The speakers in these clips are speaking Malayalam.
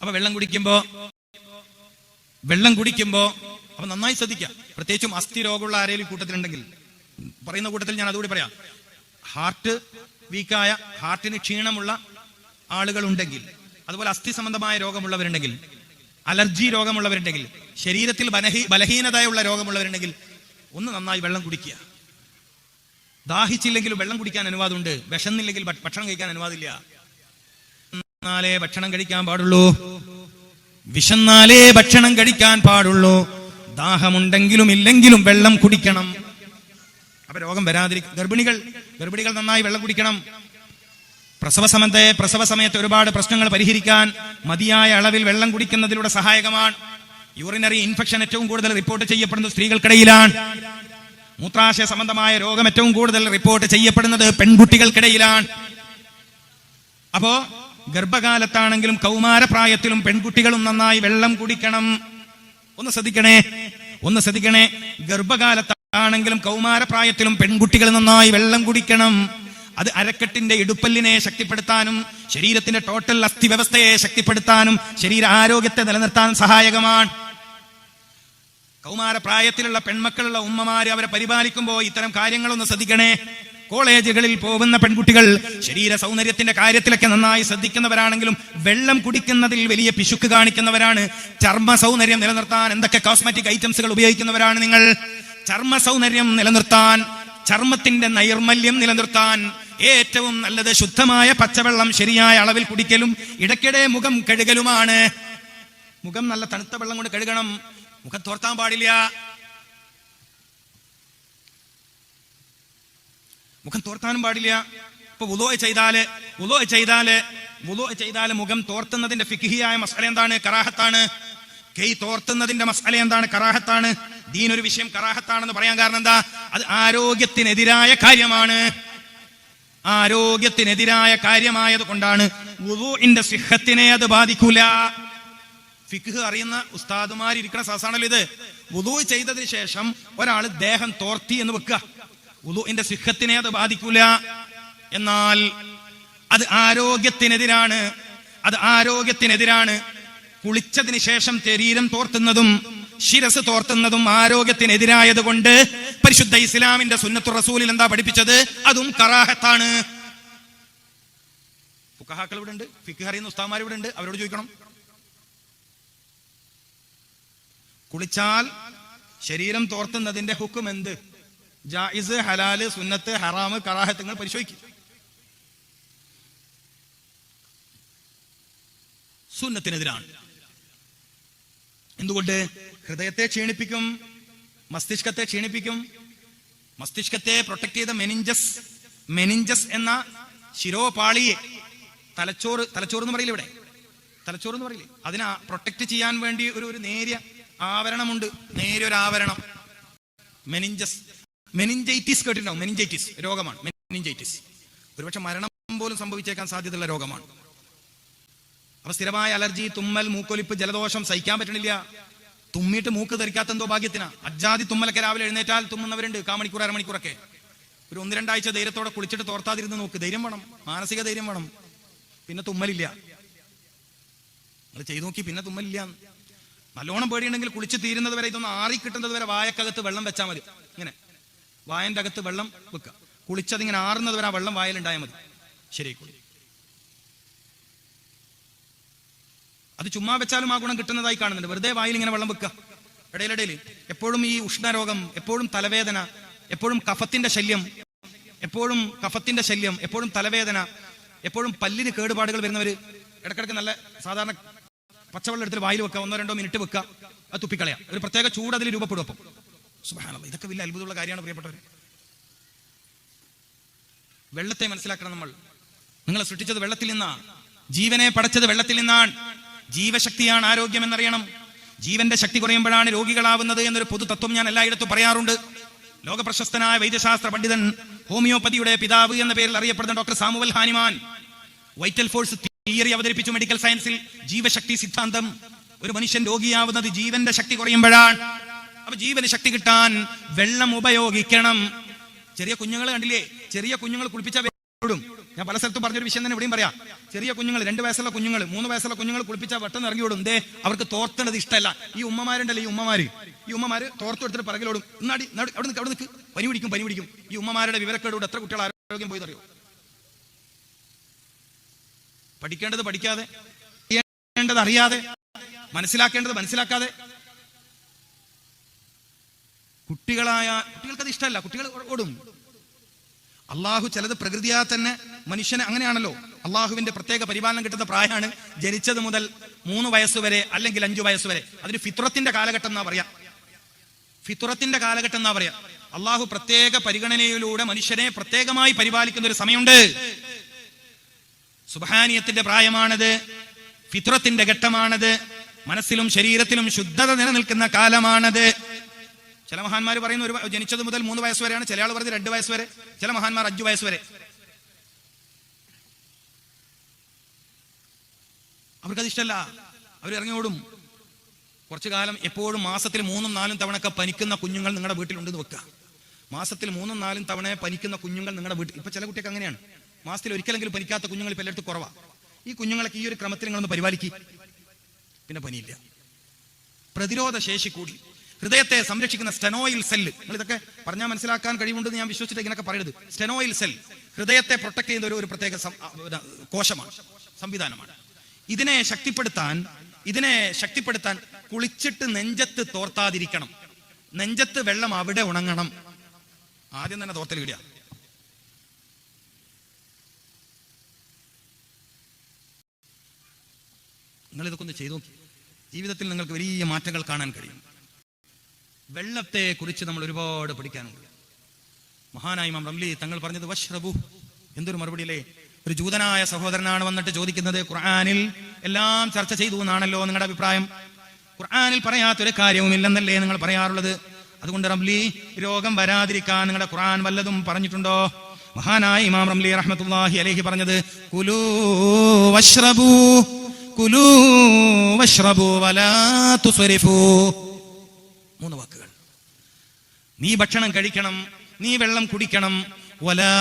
അപ്പൊ വെള്ളം കുടിക്കുമ്പോ അപ്പൊ നന്നായി ശ്രദ്ധിക്കാം. പ്രത്യേകിച്ചും അസ്ഥി രോഗമുള്ള ആരെങ്കിലും കൂട്ടത്തിലുണ്ടെങ്കിൽ, പറയുന്ന കൂട്ടത്തിൽ ഞാൻ അതുകൂടി പറയാം. ഹാർട്ട് വീക്കായ, ഹാർട്ടിന് ക്ഷീണമുള്ള ആളുകൾ ഉണ്ടെങ്കിൽ, അതുപോലെ അസ്ഥി സംബന്ധമായ രോഗമുള്ളവരുണ്ടെങ്കിൽ, അലർജി രോഗമുള്ളവരുണ്ടെങ്കിൽ, ശരീരത്തിൽ ബലഹീനതയുള്ള രോഗമുള്ളവരുണ്ടെങ്കിൽ ഒന്ന് നന്നായി വെള്ളം കുടിക്കുക. ദാഹിച്ചില്ലെങ്കിലും വെള്ളം കുടിക്കാൻ അനുവാദമുണ്ട്. വിശന്നില്ലെങ്കിൽ ഭക്ഷണം കഴിക്കാൻ അനുവാദമില്ല. വിശന്നാലേ ഭക്ഷണം കഴിക്കാൻ പാടുള്ളൂ. വിശന്നാലേ ഭക്ഷണം കഴിക്കാൻ പാടുള്ളൂ. ദാഹമുണ്ടെങ്കിലും ഇല്ലെങ്കിലും വെള്ളം കുടിക്കണം. അപ്പൊ രോഗം വരാതിരിക്കും. ഗർഭിണികൾ നന്നായി വെള്ളം കുടിക്കണം. പ്രസവ സമയത്ത് ഒരുപാട് പ്രശ്നങ്ങൾ പരിഹരിക്കാൻ മതിയായ അളവിൽ വെള്ളം കുടിക്കുന്നതിലൂടെ സഹായകമാണ്. യൂറിനറി ഇൻഫെക്ഷൻ ഏറ്റവും കൂടുതൽ റിപ്പോർട്ട് ചെയ്യപ്പെടുന്നത് സ്ത്രീകൾക്കിടയിലാണ്. മൂത്രാശയ സംബന്ധമായ രോഗം ഏറ്റവും കൂടുതൽ റിപ്പോർട്ട് ചെയ്യപ്പെടുന്നത് പെൺകുട്ടികൾക്കിടയിലാണ്. അപ്പോ ഗർഭകാലത്താണെങ്കിലും കൗമാരപ്രായത്തിലും പെൺകുട്ടികളും നന്നായി വെള്ളം കുടിക്കണം. ഒന്ന് ശ്രദ്ധിക്കണേ. ഗർഭകാലത്താണെങ്കിലും കൗമാരപ്രായത്തിലും പെൺകുട്ടികൾ നന്നായി വെള്ളം കുടിക്കണം. അത് അരക്കെട്ടിന്റെ ഇടുപ്പല്ലിനെ ശക്തിപ്പെടുത്താനും ശരീരത്തിന്റെ ടോട്ടൽ അസ്ഥി വ്യവസ്ഥയെ ശക്തിപ്പെടുത്താനും ശരീര ആരോഗ്യത്തെ നിലനിർത്താനും സഹായകമാണ്. കൗമാരപ്രായത്തിലുള്ള പെൺമക്കളുള്ള ഉമ്മമാര് അവരെ പരിപാലിക്കുമ്പോൾ ഇത്തരം കാര്യങ്ങളൊന്ന് ശ്രദ്ധിക്കണേ. കോളേജുകളിൽ പോകുന്ന പെൺകുട്ടികൾ ശരീര സൗന്ദര്യത്തിന്റെ കാര്യത്തിലൊക്കെ നന്നായി ശ്രദ്ധിക്കുന്നവരാണെങ്കിലും വെള്ളം കുടിക്കുന്നതിൽ വലിയ പിശുക്ക് കാണിക്കുന്നവരാണ്. ചർമ്മ സൗന്ദര്യം നിലനിർത്താൻ എന്തൊക്കെ കോസ്മെറ്റിക് ഐറ്റംസുകൾ ഉപയോഗിക്കുന്നവരാണ് നിങ്ങൾ. ചർമ്മ സൗന്ദര്യം നിലനിർത്താൻ, ചർമ്മത്തിന്റെ നൈർമല്യം നിലനിർത്താൻ ഏറ്റവും നല്ലത് ശുദ്ധമായ പച്ചവെള്ളം ശരിയായ അളവിൽ കുടിക്കലും ഇടയ്ക്കിടെ മുഖം കഴുകലുമാണ്. മുഖം നല്ല തണുത്ത വെള്ളം കൊണ്ട് കഴുകണം. മുഖം തോർത്താൻ പാടില്ല. മുഖം തോർത്താനും പാടില്ല. ഇപ്പൊ വുളൂഅ് ചെയ്താല് മുഖം തോർത്തുന്നതിന്റെ ഫിഖ്ഹിയായ മസ്അല എന്താണ്? കറാഹത്താണ്. കൈ തോർത്തുന്നതിന്റെ മസ്അല എന്താണ്? കറാഹത്താണ്. ദീൻ ഒരു വിഷയം കറാഹത്താണെന്ന് പറയാൻ കാരണം എന്താ? അത് ആരോഗ്യത്തിനെതിരായ കാര്യമാണ്. ആരോഗ്യത്തിനെതിരായ കാര്യമായത് കൊണ്ടാണ് വുളൂഇന്റെ സിഹത്തിനെ അത് ബാധിക്കൂല. ഫിഖ് അറിയുന്ന ഉസ്താദുമാരിയ്ക്കുന്ന സദസ്സാണല്ലോ ഇത്. വുളൂഅ് ചെയ്തതിന് ശേഷം ഒരാൾ ദേഹം തോർത്തി എന്ന് വെക്കുക, വുളൂഇന്റെ സിഹത്തിനെ അത് ബാധിക്കൂല. എന്നാൽ അത് ആരോഗ്യത്തിനെതിരാണ്. കുളിച്ചതിന് ശേഷം ശരീരം തോർത്തുന്നതും ശിരസ് തോർത്തുന്നതും ആരോഗ്യത്തിനെതിരായത് കൊണ്ട് പരിശുദ്ധ ഇസ്ലാമിന്റെ സുന്നത്തു റസൂലിൽ എന്താ പഠിപ്പിച്ചത്? അതും കറാഹത്താണ്. ഫുഖഹാക്കൾ ഇവിടെ ഉണ്ട്, ഫിഖ് അറിയുന്ന ഉസ്താദുമാർ ഇവിടെ ഉണ്ട്. അവരോട് ചോദിക്കണം. കുളിച്ചാൽ ശരീരം തോർത്തുന്നതിന്റെ ഹുക്കം എന്ത്? ജായിസ്, ഹലാല്, സുന്നത്ത്, ഹറാമ്, കറാഹത്ത് നിങ്ങൾ പരിശോധിക്കും. സുന്നത്തിനെതിരാണ്. എന്തുകൊണ്ട്? ഹൃദയത്തെ ക്ഷീണിപ്പിക്കും, മസ്തിഷ്കത്തെ ക്ഷീണിപ്പിക്കും. മസ്തിഷ്കത്തെ പ്രൊട്ടക്ട് ചെയ്ത മെനിഞ്ചസ് എന്ന ശിരോപാളിയെ, തലച്ചോറ് എന്ന് പറയില്ല, ഇവിടെ തലച്ചോറ് എന്ന് പറയില്ലേ, അതിനെ പ്രൊട്ടക്ട് ചെയ്യാൻ വേണ്ടി ഒരു നേരിയ ആവരണമുണ്ട്. നേരിയൊരു ആവരണം. മെനിഞ്ചൈറ്റിസ് കേട്ടിട്ടുണ്ടാവും. മെനിഞ്ചൈറ്റിസ് രോഗമാണ്. മെനിഞ്ചൈറ്റിസ് ഒരുപക്ഷെ മരണം പോലും സംഭവിച്ചേക്കാൻ സാധ്യതയുള്ള രോഗമാണ്. അപ്പൊ സ്ഥിരമായ അലർജി, തുമ്മൽ, മൂക്കൊലിപ്പ്, ജലദോഷം സഹിക്കാൻ പറ്റണില്ല. തുമ്മിയിട്ട് മൂക്ക് ധരിക്കാത്ത എന്തോ ഭാഗ്യത്തിനാ. അജാതി തുമ്മലൊക്കെ രാവിലെ എഴുന്നേറ്റാൽ തുമ്മുന്നവരുണ്ട്. കാമണിക്കൂർ, അരമണിക്കൂറൊക്കെ. ഒരു 1-2 ആഴ്ച ധൈര്യത്തോടെ കുളിച്ചിട്ട് തോർത്താതിരുന്ന് നോക്ക്. ധൈര്യം വേണം, മാനസിക ധൈര്യം വേണം. പിന്നെ തുമ്മലില്ല. നിങ്ങൾ ചെയ്തു നോക്കി, പിന്നെ തുമ്മലില്ല. നല്ലോണം പേടിയുണ്ടെങ്കിൽ കുളിച്ച് തീരുന്നത് വരെ, ഇതൊന്ന് ആറി കിട്ടുന്നത് വരെ വായക്കകത്ത് വെള്ളം വെച്ചാൽ മതി. ഇങ്ങനെ വായന്റെ അകത്ത് വെള്ളം വെക്കുക. കുളിച്ചതിങ്ങനെ ആറുന്നത് വരെ ആ വെള്ളം വായലുണ്ടായാൽ മതി. ശരിയായിക്കോളി. അത് ചുമ്മാ വെച്ചാലും ആ ഗുണം കിട്ടുന്നതായി കാണുന്നുണ്ട്. വെറുതെ വായിൽ ഇങ്ങനെ വെള്ളം വെക്കുക. ഇടയിലിടയിൽ എപ്പോഴും ഈ ഉഷ്ണരോഗം, എപ്പോഴും തലവേദന, എപ്പോഴും കഫത്തിന്റെ ശല്യം, എപ്പോഴും തലവേദന, എപ്പോഴും പല്ലിന് കേടുപാടുകൾ വരുന്നവര് ഇടക്കിടക്ക് നല്ല സാധാരണ പച്ചവെള്ളം എടുത്തിട്ട് വായിൽ വെക്കുക. 1-2 മിനിറ്റ് വെക്കുക, അത് തുപ്പിക്കളയാം. ഒരു പ്രത്യേക ചൂട് അതിൽ രൂപപ്പെടും. അപ്പം സുബ്ഹാനല്ലാഹ്, ഇതൊക്കെ വലിയ അത്ഭുതമുള്ള കാര്യമാണ് പ്രിയപ്പെട്ടവർ. വെള്ളത്തെ മനസ്സിലാക്കണം നമ്മൾ. നിങ്ങളെ സൃഷ്ടിച്ചത് വെള്ളത്തിൽ നിന്നാണ്. ജീവനെ പടച്ചത് വെള്ളത്തിൽ നിന്നാണ്. ജീവശക്തിയാണ് ആരോഗ്യം എന്നറിയണം. ജീവന്റെ ശക്തി കുറയുമ്പോഴാണ് രോഗികളാവുന്നത് എന്നൊരു പൊതു തത്വം ഞാൻ എല്ലായിടത്തും പറയാറുണ്ട്. ലോകപ്രശസ്തനായ വൈദ്യശാസ്ത്ര പണ്ഡിതൻ, ഹോമിയോപ്പതിയുടെ പിതാവ് എന്ന പേരിൽ അറിയപ്പെടുന്ന doctor Samuel Hahnemann vital force theory അവതരിപ്പിച്ചു മെഡിക്കൽ സയൻസിൽ. ജീവശക്തി സിദ്ധാന്തം. ഒരു മനുഷ്യൻ രോഗിയാവുന്നത് ജീവന്റെ ശക്തി കുറയുമ്പോഴാണ്. അപ്പൊ ജീവന് ശക്തി കിട്ടാൻ വെള്ളം ഉപയോഗിക്കണം. ചെറിയ കുഞ്ഞുങ്ങൾ കണ്ടില്ലേ? ചെറിയ കുഞ്ഞുങ്ങൾ കുളിപ്പിച്ച ഞാൻ പല സ്ഥലത്തും പറഞ്ഞൊരു വിഷയം തന്നെ ഇവിടെയും പറയാം. ചെറിയ കുഞ്ഞുങ്ങൾ, 2 വയസ്സുള്ള കുഞ്ഞുങ്ങൾ, 3 വയസ്സുള്ള കുഞ്ഞുങ്ങൾ കുളിപ്പിച്ചാൽ പെട്ടെന്ന് ഇറങ്ങിയോടും. അവർക്ക് തോർത്തേണ്ടത് ഇഷ്ടമല്ല. ഈ ഉമ്മമാരുണ്ടല്ലോ, ഈ ഉമ്മമാര് തോർത്തെടുത്തിട്ട് പറകിലോടും. അവിടെ നിൽക്ക്, പനി പിടിക്കും. ഈ ഉമ്മമാരുടെ വിവരക്കേടോട് എത്ര കുട്ടികൾ ആരോഗ്യം പോയി അറിയോ? പഠിക്കേണ്ടത് പഠിക്കാതെ, അറിയേണ്ടത് അറിയാതെ, മനസ്സിലാക്കേണ്ടത് മനസ്സിലാക്കാതെ. കുട്ടികൾക്കത് ഇഷ്ടമല്ല, കുട്ടികൾ ഓടും. അള്ളാഹു ചിലത് പ്രകൃതിയാ തന്നെ മനുഷ്യനെ അങ്ങനെയാണല്ലോ. അള്ളാഹുവിന്റെ പ്രത്യേക പരിപാലനം കിട്ടുന്ന പ്രായമാണ് ജനിച്ചത് മുതൽ 3 വയസ്സ് വരെ, അല്ലെങ്കിൽ 5 വയസ്സ് വരെ. അതിന് ഫിത്രത്തിന്റെ കാലഘട്ടം എന്നാ പറയാ. അള്ളാഹു പ്രത്യേക പരിഗണനയിലൂടെ മനുഷ്യനെ പ്രത്യേകമായി പരിപാലിക്കുന്ന ഒരു സമയമുണ്ട്. സുബ്ഹാനിയത്തിന്റെ പ്രായമാണത്, ഫിത്രത്തിന്റെ ഘട്ടമാണത്, മനസ്സിലും ശരീരത്തിലും ശുദ്ധത നിലനിൽക്കുന്ന കാലമാണത്. ചില മഹാന്മാർ പറയുന്ന ഒരു ജനിച്ചത് മുതൽ 3 വയസ്സ് വരെയാണ്, ചില ആൾ പറയുന്നത് 2 വയസ്സ് വരെ, ചില മഹാന്മാർ 5 വയസ്സ് വരെ. അവർക്കത് ഇഷ്ടമല്ല, അവർ ഇറങ്ങിയോടും. കുറച്ചു കാലം എപ്പോഴും മാസത്തിൽ 3-4 തവണയൊക്കെ പനിക്കുന്ന കുഞ്ഞുങ്ങൾ നിങ്ങളുടെ വീട്ടിലുണ്ടെന്ന് വെക്കുക. മാസത്തിൽ 3-4 തവണ പനിക്കുന്ന കുഞ്ഞുങ്ങൾ നിങ്ങളുടെ വീട്ടിൽ. ഇപ്പൊ ചില കുട്ടിയൊക്കെ അങ്ങനെയാണ്, മാസത്തിൽ ഒരിക്കലെങ്കിലും പനിക്കാത്ത കുഞ്ഞുങ്ങൾ ഇപ്പൊ എല്ലായിടത്തും കുറവാണ്. ഈ കുഞ്ഞുങ്ങളൊക്കെ ഈ ഒരു ക്രമത്തിൽ നിങ്ങളൊന്ന് പരിപാലിക്കി, പിന്നെ പനിയില്ല. പ്രതിരോധ ശേഷി കൂടി, ഹൃദയത്തെ സംരക്ഷിക്കുന്ന സ്റ്റെനോയിൽ സെല്ല്. നിങ്ങൾ ഇതൊക്കെ പറഞ്ഞാൽ മനസ്സിലാക്കാൻ കഴിവുണ്ടെന്ന് ഞാൻ വിശ്വസിച്ചിട്ട് ഇങ്ങനെയൊക്കെ പറയരുത്. സ്റ്റെനോയിൽ സെൽ ഹൃദയത്തെ പ്രൊട്ടക്ട് ചെയ്യുന്ന ഒരു പ്രത്യേക കോശമാണ്, സംവിധാനമാണ്. ഇതിനെ ശക്തിപ്പെടുത്താൻ കുളിച്ചിട്ട് നെഞ്ചത്ത് തോർത്താതിരിക്കണം. നെഞ്ചത്ത് വെള്ളം അവിടെ ഉണങ്ങണം. ആദ്യം തന്നെ തോർത്തൽ വിടുക. നിങ്ങൾ ഇതൊക്കെ ഒന്ന് ചെയ്തു നോക്കി, ജീവിതത്തിൽ നിങ്ങൾക്ക് വലിയ മാറ്റങ്ങൾ കാണാൻ കഴിയും. വെള്ളത്തെ കുറിച്ച് നമ്മൾ ഒരുപാട് പഠിക്കാനുണ്ട്. മഹാനായ ഇമാം റംലി തങ്ങൾ പറഞ്ഞത് വഷ്റബു, എന്തൊരു മറുപടിയില്ലേ. ഒരു ജൂതനായ സഹോദരനാണ് വന്നിട്ട് ചോദിക്കുന്നത്, ഖുർആനിൽ എല്ലാം ചർച്ച ചെയ്തു എന്നാണല്ലോ നിങ്ങളുടെ അഭിപ്രായം, ഖുർആനിൽ പറയാത്തൊരു കാര്യവുമില്ലെന്നല്ലേ നിങ്ങൾ പറയാറുള്ളത്, അതുകൊണ്ട് റംലി രോഗം വരാതിരിക്കാൻ നിങ്ങളുടെ ഖുർആൻ വല്ലതും പറഞ്ഞിട്ടുണ്ടോ? മഹാനായ ഇമാം റംലി റഹ്മത്തുള്ളാഹി അലൈഹി പറഞ്ഞത്, കുലൂ വഷ്റബു വലാ തുസ്രിഫൂ. 3 വാക്കുകൾ. നീ ഭക്ഷണം കഴിക്കണം, നീ വെള്ളം കുടിക്കണം. വലാ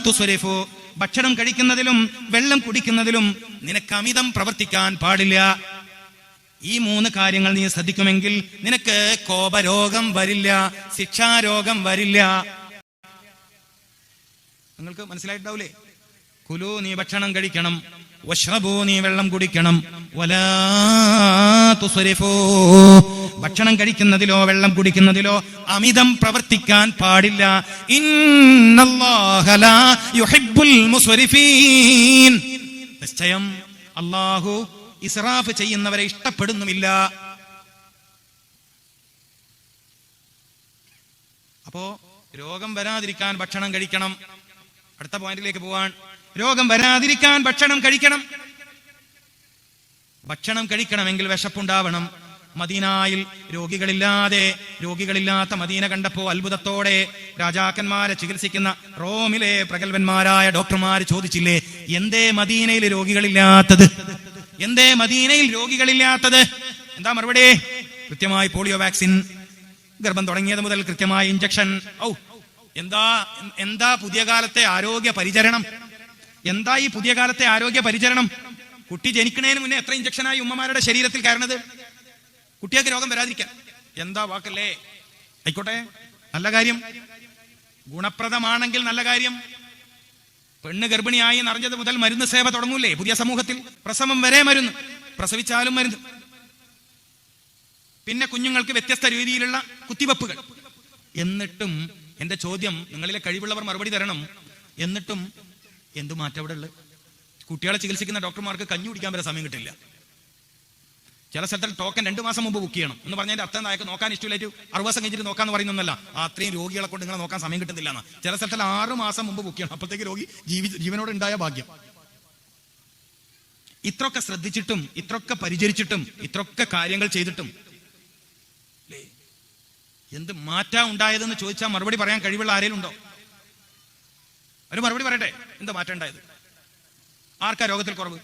തുസ്രിഫു, ഭക്ഷണം കഴിക്കുന്നതിലും വെള്ളം കുടിക്കുന്നതിലും നിനക്ക് അമിതം പ്രവർത്തിക്കാൻ പാടില്ല. ഈ 3 കാര്യങ്ങൾ നീ ശ്രദ്ധിക്കുമെങ്കിൽ നിനക്ക് കോപരോഗം വരില്ല, ശിക്ഷാരോഗം വരില്ല. നിങ്ങൾക്ക് മനസ്സിലായിട്ടുണ്ടാവൂലേ? കുലു, നീ ഭക്ഷണം കഴിക്കണം. വഷ്റബു, നീ വെള്ളം കുടിക്കണം. വലാ തുസ്രിഫു, ഭക്ഷണം കഴിക്കുന്നതിലോ വെള്ളം കുടിക്കുന്നതിലോ അമിതം പ്രവർത്തിക്കാൻ പാടില്ല. ഇന്നല്ലാഹ ലാ യുഹിബ്ബുൽ മുസ്രിഫീൻ, നിശ്ചയം അല്ലാഹു ഇസ്റാഫ് ചെയ്യുന്നവരെ ഇഷ്ടപ്പെടുന്നുമില്ല. അപ്പോ രോഗം വരാതിരിക്കാൻ ഭക്ഷണം കഴിക്കണം. അടുത്ത പോയിന്റിലേക്ക് പോവാൻ. രോഗം വരാതിരിക്കാൻ ഭക്ഷണം കഴിക്കണം. ഭക്ഷണം കഴിക്കണമെങ്കിൽ വിശപ്പുണ്ടാവണം. മദീനായിൽ രോഗികളില്ലാത്ത മദീന കണ്ടപ്പോ അത്ഭുതത്തോടെ രാജാക്കന്മാരെ ചികിത്സിക്കുന്ന റോമിലെ പ്രഗത്ഭന്മാരായ ഡോക്ടർമാർ ചോദിച്ചില്ലേ, എന്തേ മദീനയിൽ രോഗികളില്ലാത്തത്? എന്താ മറുപടി? കൃത്യമായി പോളിയോ വാക്സിൻ, ഗർഭം തുടങ്ങിയത് മുതൽ കൃത്യമായ ഇഞ്ചക്ഷൻ. എന്താ പുതിയ കാലത്തെ ആരോഗ്യ പരിചരണം? ഈ പുതിയ കാലത്തെ ആരോഗ്യ പരിചരണം? കുട്ടി ജനിക്കുന്നതിന് മുന്നേ എത്ര ഇഞ്ചക്ഷനായി ഉമ്മമാരുടെ ശരീരത്തിൽ കയറണത്, കുട്ടിയൊക്കെ രോഗം വരാതിരിക്കാൻ. എന്താ വാക്കല്ലേ? ആയിക്കോട്ടെ, നല്ല കാര്യം, ഗുണപ്രദമാണെങ്കിൽ നല്ല കാര്യം. പെണ്ണ് ഗർഭിണിയായി എന്നറിഞ്ഞത് മുതൽ മരുന്ന് സേവ തുടങ്ങൂലേ പുതിയ സമൂഹത്തിൽ? പ്രസവം വരെ മരുന്ന്, പ്രസവിച്ചാലും മരുന്ന്. പിന്നെ കുഞ്ഞുങ്ങൾക്ക് വ്യത്യസ്ത രീതിയിലുള്ള കുത്തിവെപ്പുകൾ. എന്നിട്ടും എന്റെ ചോദ്യം, നിങ്ങളിലെ കഴിവുള്ളവർ മറുപടി തരണം, എന്നിട്ടും എന്തു മാറ്റം അവിടെ ഉള്ളത്? കുട്ടികളെ ചികിത്സിക്കുന്ന ഡോക്ടർമാർക്ക് കഞ്ഞി കുടിക്കാൻ വരെ സമയം കിട്ടില്ല. ചില സ്ഥലത്തിൽ ടോക്കൻ 2 മാസം മുമ്പ് ബുക്ക് ചെയ്യണം എന്ന് പറഞ്ഞതിന്റെ അർത്ഥം നായക്ക് നോക്കാൻ ഇഷ്ടമില്ലായിട്ട് 60 ദിവസം കഴിഞ്ഞിട്ട് നോക്കാന്ന് പറയുന്നൊന്നല്ല, അത്രയും രോഗികളെ കൊണ്ട് നിങ്ങളെ നോക്കാൻ സമയം കിട്ടുന്നില്ല എന്നാ. ചില സ്ഥലത്തിൽ 6 മാസം മുമ്പ് ബുക്ക് ചെയ്യണം, അപ്പോഴത്തേക്ക് രോഗി ജീവനോട് ഉണ്ടായ ഭാഗ്യം. ഇത്രയൊക്കെ ശ്രദ്ധിച്ചിട്ടും, ഇത്രയൊക്കെ പരിചരിച്ചിട്ടും, ഇത്രയൊക്കെ കാര്യങ്ങൾ ചെയ്തിട്ടും എന്ത് മാറ്റാ ഉണ്ടായതെന്ന് ചോദിച്ചാൽ മറുപടി പറയാൻ കഴിവുള്ള ആരെങ്കിലും ഉണ്ടോ? ഒരു മറുപടി പറയട്ടെ, എന്താ മാറ്റം ഉണ്ടായത്? ആർക്കാ രോഗത്തിൽ കുറവ്?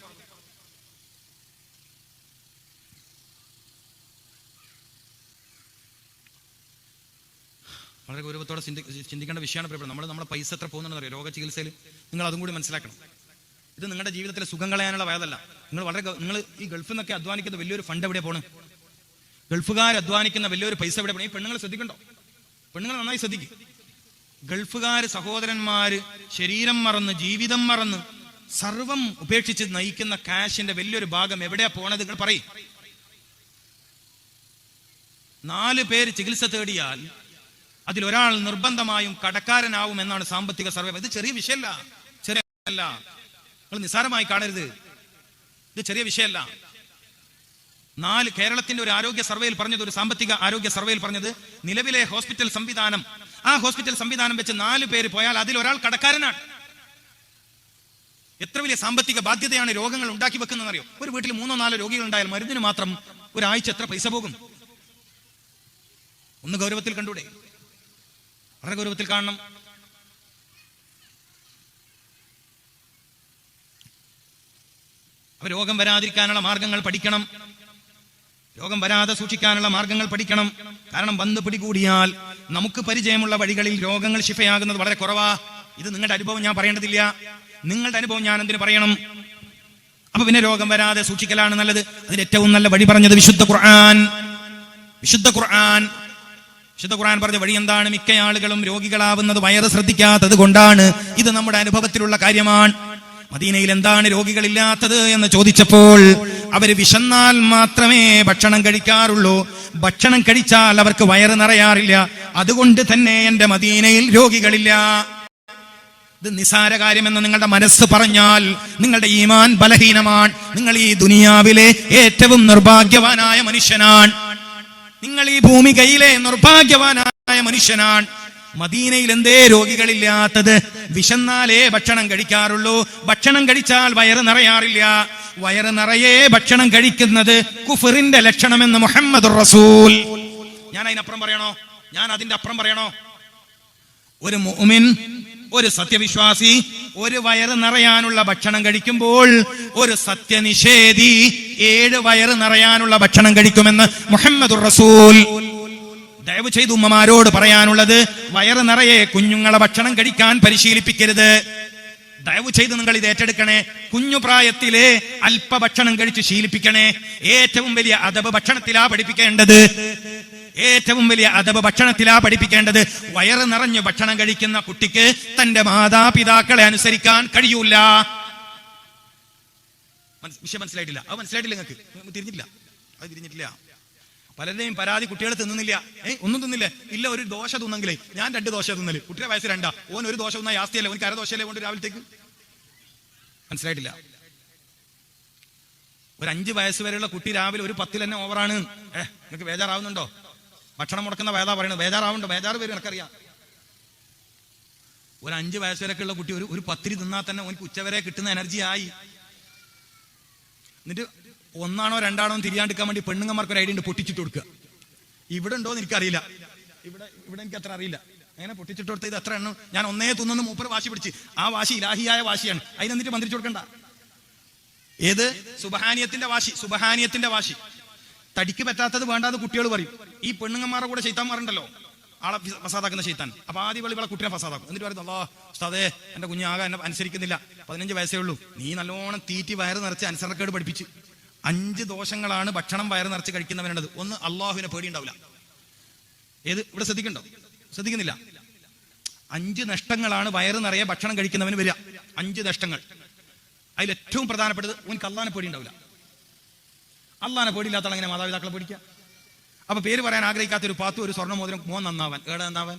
വളരെ ഗൗരവത്തോടെ ചിന്തിക്കേണ്ട വിഷയമാണ് പ്രിയപ്പെട്ടത്. നമ്മുടെ പൈസ എത്ര പോകുന്നുണ്ടെന്ന് അറിയാം രോഗ ചികിത്സയിൽ. നിങ്ങൾ അതും കൂടി മനസ്സിലാക്കണം. ഇത് നിങ്ങളുടെ ജീവിതത്തിലെ സുഖം കളയാനുള്ള വയതല്ല. നിങ്ങൾ ഈ ഗൾഫിൽ നിന്നൊക്കെ അധ്വാനിക്കുന്ന വലിയൊരു ഫണ്ട് എവിടെ പോണ്? ഗൾഫുകാർ അധ്വാനിക്കുന്ന വലിയൊരു പൈസ എവിടെ പോകണം? ഈ പെണ്ണുങ്ങൾ ശ്രദ്ധിക്കണ്ടോ? പെണ്ണുങ്ങൾ നന്നായി ശ്രദ്ധിക്കും. ഗൾഫുകാർ സഹോദരന്മാര് ശരീരം മറന്ന് ജീവിതം മറന്ന് സർവം ഉപേക്ഷിച്ച് നയിക്കുന്ന കാശിന്റെ വലിയൊരു ഭാഗം എവിടെയാ പോണത്? നിങ്ങൾ പറയും. 4 പേര് ചികിത്സ തേടിയാൽ അതിലൊരാൾ നിർബന്ധമായും കടക്കാരനാവും എന്നാണ് സാമ്പത്തിക സർവേ. ഇത് ചെറിയ വിഷയമല്ല, ചെറിയല്ല. നിങ്ങൾ നിസ്സാരമായി കാണരുത്. ഇത് ചെറിയ വിഷയമല്ല. കേരളത്തിന്റെ ഒരു ആരോഗ്യ സർവേയിൽ പറഞ്ഞത്, ഒരു സാമ്പത്തിക ആരോഗ്യ സർവേയിൽ പറഞ്ഞത്, നിലവിലെ ഹോസ്പിറ്റൽ സംവിധാനം, ആ ഹോസ്പിറ്റൽ സംവിധാനം വെച്ച് 4 പേര് പോയാൽ അതിലൊരാൾ കടക്കാരനാണ്. എത്ര വലിയ സാമ്പത്തിക ബാധ്യതയാണ് രോഗങ്ങൾ ഉണ്ടാക്കി വെക്കുന്നതെന്നറിയോ? ഒരു വീട്ടിൽ 3-4 രോഗികൾ ഉണ്ടായാൽ മരുന്നിന് മാത്രം ഒരാഴ്ച എത്ര പൈസ പോകും? ഒന്ന് ഗൗരവത്തിൽ കണ്ടൂടെ? വളരെ ഗൗരവത്തിൽ കാണണം. അപ്പൊ രോഗം വരാതിരിക്കാനുള്ള മാർഗങ്ങൾ പഠിക്കണം. രോഗം വരാതെ സൂക്ഷിക്കാനുള്ള മാർഗങ്ങൾ പഠിക്കണം. കാരണം വന്ന് പിടികൂടിയാൽ നമുക്ക് പരിചയമുള്ള വഴികളിൽ രോഗങ്ങൾ ശിഫയാകുന്നത് വളരെ കുറവാ. ഇത് നിങ്ങളുടെ അനുഭവം ഞാൻ പറയേണ്ടതില്ല. നിങ്ങളുടെ അനുഭവം ഞാൻ എന്തിനു പറയണം? അപ്പൊ പിന്നെ രോഗം വരാതെ സൂക്ഷിക്കലാണ് നല്ലത്. അതിന് ഏറ്റവും നല്ല വഴി പറഞ്ഞത് വിശുദ്ധ ഖുർആൻ. വിശുദ്ധ ഖുർആൻ പറഞ്ഞ വഴി എന്താണ്? മിക്ക ആളുകളും രോഗികളാവുന്നത് വയറ് ശ്രദ്ധിക്കാത്തത് കൊണ്ടാണ്. ഇത് നമ്മുടെ അനുഭവത്തിലുള്ള കാര്യമാണ്. മദീനയിൽ എന്താണ് രോഗികളില്ലാത്തത് എന്ന് ചോദിച്ചപ്പോൾ അവര് വിശന്നാൽ മാത്രമേ ഭക്ഷണം കഴിക്കാറുള്ളൂ, ഭക്ഷണം കഴിച്ചാൽ അവർക്ക് വയറ് നിറയാറില്ല, അതുകൊണ്ട് തന്നെ എന്റെ മദീനയിൽ രോഗികളില്ല. ഇത് നിസാര കാര്യമെന്ന് നിങ്ങളുടെ മനസ്സ് പറഞ്ഞാൽ നിങ്ങളുടെ ഈമാൻ ബലഹീനമാണ്. നിങ്ങൾ ഈ ദുനിയാവിലെ ഏറ്റവും നിർഭാഗ്യവാനായ മനുഷ്യനാണ്. നിങ്ങൾ ഈ ഭൂമികയിലെ നിർഭാഗ്യവാനായ മനുഷ്യനാണ്. മദീനയിൽ എന്തേ രോഗികളില്ലാത്തത്? വിശന്നാലേ ഭക്ഷണം കഴിക്കാറുള്ളൂ, ഭക്ഷണം കഴിച്ചാൽ വയറ് നിറയാറില്ല. വയറ് നിറയെ ഭക്ഷണം കഴിക്കുന്നത് കുഫറിന്റെ ലക്ഷണമെന്ന് മുഹമ്മദുർ റസൂൽ. ഞാൻ അതിനപ്പുറം പറയണോ? ഞാൻ അതിന്റെ അപ്പുറം പറയണോ? ഒരു മുഅ്മിൻ, ഒരു സത്യവിശ്വാസി ഒരു വയറ് നിറയാനുള്ള ഭക്ഷണം കഴിക്കുമ്പോൾ ഒരു സത്യനിഷേധി 7 വയറ് നിറയാനുള്ള ഭക്ഷണം കഴിക്കുമെന്ന് മുഹമ്മദുർ റസൂൽ. ദയവ് ചെയ്ത് ഉമ്മമാരോട് പറയാനുള്ളത്, വയറ് നിറയെ കുഞ്ഞുങ്ങളെ ഭക്ഷണം കഴിക്കാൻ പരിശീലിപ്പിക്കരുത്. ദയവ് ചെയ്ത് നിങ്ങൾ ഇത് ഏറ്റെടുക്കണേ. കുഞ്ഞു പ്രായത്തിലെ അല്പ ഭക്ഷണം കഴിച്ച് ശീലിപ്പിക്കണേ. ഏറ്റവും വലിയ അദബ് ഭക്ഷണത്തിലാ പഠിപ്പിക്കേണ്ടത്. ഏറ്റവും വലിയ അദബ് ഭക്ഷണത്തിലാ പഠിപ്പിക്കേണ്ടത്. വയറ് നിറഞ്ഞ് ഭക്ഷണം കഴിക്കുന്ന കുട്ടിക്ക് തന്റെ മാതാപിതാക്കളെ അനുസരിക്കാൻ കഴിയൂല. വിഷയം മനസ്സിലായിട്ടില്ല? അത് മനസ്സിലായിട്ടില്ല? നിങ്ങൾക്ക് തിരിഞ്ഞിട്ടില്ല. പലരുടെയും പരാതി, കുട്ടികൾ തിന്നുന്നില്ല. ഒന്നും തിന്നില്ലേ? ഇല്ല, ഒരു ദോശ തിന്നെങ്കിലേ. ഞാൻ 2 ദോശ തിന്നല്. കുട്ടിയുടെ വയസ്സ് 2. ഓൻ ഒരു ദോശ തിന്നാ യാസ്തിയല്ലേ, ഓൻ 1/2 ദോശയല്ലേ കൊണ്ട് രാവിലത്തേക്ക്. മനസ്സിലായിട്ടില്ല? ഒരു 5 വയസ്സ് വരെയുള്ള കുട്ടി രാവിലെ ഒരു 10 തന്നെ ഓവറാണ്. നിങ്ങൾക്ക് ബേജാറാവുന്നുണ്ടോ? ഭക്ഷണം മുടക്കുന്ന വേദാ പറയണത്. ബേജാറാവുന്നുണ്ടോ? ബേജാറ് പേര് എനിക്കറിയാം. ഒരു 5 വയസ്സ് വരെയൊക്കെയുള്ള കുട്ടി ഒരു 10 തിന്നാൽ തന്നെ ഓനിക്ക് ഉച്ചവരെ കിട്ടുന്ന എനർജി ആയി. എന്നിട്ട് 1 ആണോ 2 ആണോ തിരിയാണ്ടിക്കാൻ വേണ്ടി പെണ്ണുങ്ങന്മാർക്ക് ഒരു ഐഡിയ ഉണ്ട്, പൊട്ടിച്ചിട്ട് കൊടുക്കുക. ഇവിടെ ഉണ്ടോ എന്ന് എനിക്കറിയില്ല. ഇവിടെ എനിക്ക് അത്ര അറിയില്ല. അങ്ങനെ പൊട്ടിച്ചിട്ട് കൊടുത്ത ഇത് എത്ര എണ്ണം ഞാൻ 1 തിന്നു മൂപ്പർ വാശി പിടിച്ച്. ആ വാശി ഇലാഹിയായ വാശിയാണ്. അതിനെന്നിട്ട് മന്ത്രിച്ചു കൊടുക്കണ്ട. ഏത് സുബ്ഹാനിയത്തിന്റെ വാശി? സുബ്ഹാനിയത്തിന്റെ വാശി. തടിക്ക് പറ്റാത്തത് വേണ്ടാന്ന് കുട്ടികൾ പറയും. ഈ പെണ്ണുങ്ങന്മാരുടെ കൂടെ ശൈത്താന്മാരുണ്ടല്ലോ, ആളെ ഫസാദാക്കുന്ന ശൈത്താൻ. അപ്പൊ ആദ്യ വെളികളെ കുട്ടിയെ ഫസാദാക്കും. എന്നിട്ട് പറയുന്നത്, അല്ലാ ഉസ്താദേ, എന്റെ കുഞ്ഞാകെ എന്നെ അനുസരിക്കുന്നില്ല, 15 വയസ്സേ ഉള്ളൂ, നീ നല്ലോണം തീറ്റി വയറ് നിറച്ച് അനുസരണക്കേട് പഠിപ്പിച്ച്. 5 ദോഷങ്ങളാണ് ഭക്ഷണം വയറ് നിറച്ച് കഴിക്കുന്നവരുണ്ടത്. ഒന്ന്, അള്ളാഹുവിനെ പേടി ഉണ്ടാവില്ല. ഏത്? ഇവിടെ ശ്രദ്ധിക്കണ്ടോ? ശ്രദ്ധിക്കുന്നില്ല? 5 നഷ്ടങ്ങളാണ് വയറ് നിറയെ ഭക്ഷണം കഴിക്കുന്നവന് വരിക. 5 നഷ്ടങ്ങൾ. അതിലേറ്റവും പ്രധാനപ്പെട്ടത്, ഓനിക്ക് അള്ളാഹിനെ പേടി ഉണ്ടാവില്ല. അള്ളാഹിനെ പേടിയില്ലാത്ത അങ്ങനെ മാതാപിതാക്കളെ പേടിക്കുക. അപ്പൊ പേര് പറയാൻ ആഗ്രഹിക്കാത്ത ഒരു പാത്തു, ഒരു സ്വർണ്ണ മോതിരം, മോൻ നന്നാവാൻ. ഏടെ നന്നാവാൻ?